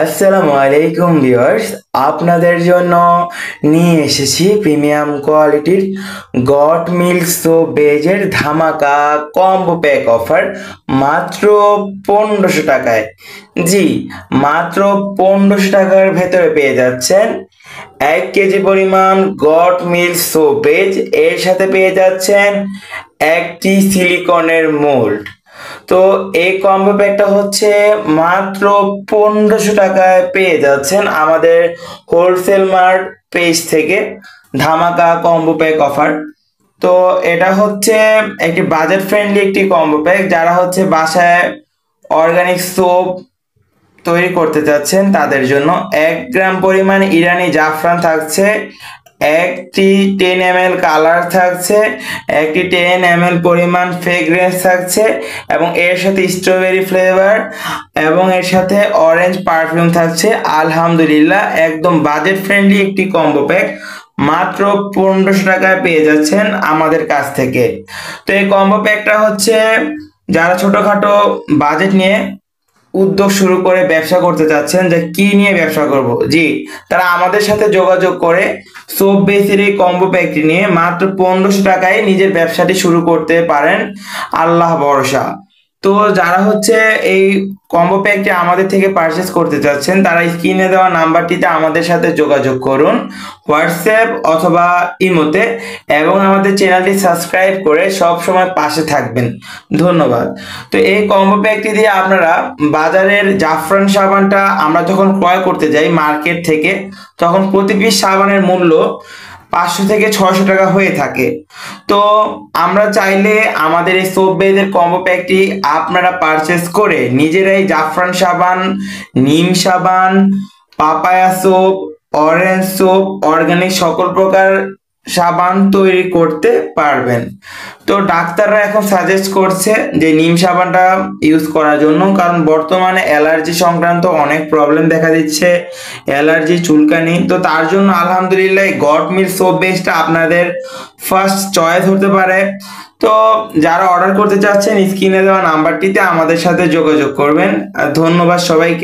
আসসালামু আলাইকুম ভিউয়ার্স, আপনাদের জন্য নিয়ে এসেছি প্রিমিয়াম কোয়ালিটির গট মিল্ক সোপ বেজের ধামাকা কম্বো প্যাক অফার মাত্র 1500 টাকায়। জি, মাত্র 1500 টাকার ভেতরে পেয়ে যাচ্ছেন 1 কেজি পরিমাণ গট মিল্ক সোপ বেজ, এর সাথে পেয়ে যাচ্ছেন একটি সিলিকনের মোল্ড। তো এই কম্বো প্যাকটা হচ্ছে মাত্র 1500 টাকায় পেয়ে যাচ্ছেন আমাদের হোলসেল মার্ট পেজ থেকে। ধামাকা কম্বো প্যাক অফার। তো এটা হচ্ছে একটি বাজেট ফ্রেন্ডলি একটি কম্বো প্যাক। যারা হচ্ছে বাসায় অর্গানিক সোপ তৈরি করতে চাচ্ছেন তাদের জন্য 1 গ্রাম পরিমাণ ইরানি জাফরান থাকছে, একটি 10 ml কালার থাকছে, একটি 10 ml পরিমাণ ফ্রেগ্রেন্স থাকছে এবং এর সাথে স্ট্রবেরি ফ্লেভার এবং এর সাথে অরেঞ্জ পারফিউম থাকছে। আলহামদুলিল্লাহ, একদম বাজেট ফ্রেন্ডলি একটি কম্বো প্যাক মাত্র 1500 টাকায় পেয়ে যাচ্ছেন আমাদের কাছ থেকে। তো এই কম্বো প্যাকটা হচ্ছে যারা ছোটখাটো বাজেট নিয়ে উদ্যোগ শুরু করে ব্যবসা করতে চাচ্ছেন, যে কি নিয়ে ব্যবসা করব, জি, তারা আমাদের সাথে যোগাযোগ করে সোপ বেসের এই কম্বো প্যাকটি নিয়ে মাত্র 1500 টাকায় নিজের ব্যবসাটি শুরু করতে পারেন। আল্লাহ ভরসা। তো যারা হচ্ছে এই কম্বো প্যাকটি আমাদের থেকে পারচেস করতে চাচ্ছেন তারা স্ক্রিনে দেওয়া নাম্বারটিতে আমাদের সাথে যোগাযোগ করুন হোয়াটসঅ্যাপ অথবা ইমোতে, এবং আমাদের চ্যানেলটি সাবস্ক্রাইব করে সব সময় পাশে থাকবেন। ধন্যবাদ। তো এই কম্বো প্যাকটি দিয়ে আপনারা বাজারের জাফরান সাবানটা আমরা যখন ক্রয় করতে যাই মার্কেট থেকে, তখন প্রতি পিস সাবানের মূল্য 500 থেকে 600 টাকা হয়ে থাকে। তো আমরা চাইলে আমাদের এই সোপ বেজের কম্বো প্যাকটি আপনারা পারচেস করে নিজেরাই জাফরান সাবান, নিম সাবান, papaya soap, orange soap, organic সকল প্রকার সাবান তৈরি করতে পারবেন। তো ডাক্তাররা এখন সাজেস্ট করছে যে নিম সাবানটা ইউজ করার জন্য, কারণ বর্তমানে অ্যালার্জি সংক্রান্ত অনেক প্রবলেম দেখা দিচ্ছে, অ্যালার্জি, চুলকানি। তো তার জন্য আলহামদুলিল্লাহ গট মিল্ক সোপ বেসটা আপনাদের ফার্স্ট চয়েস হতে পারে। তো যারা অর্ডার করতে চাচ্ছেন স্ক্রিনে দেওয়া নাম্বারটিতে আমাদের সাথে যোগাযোগ করবেন। ধন্যবাদ সবাইকে।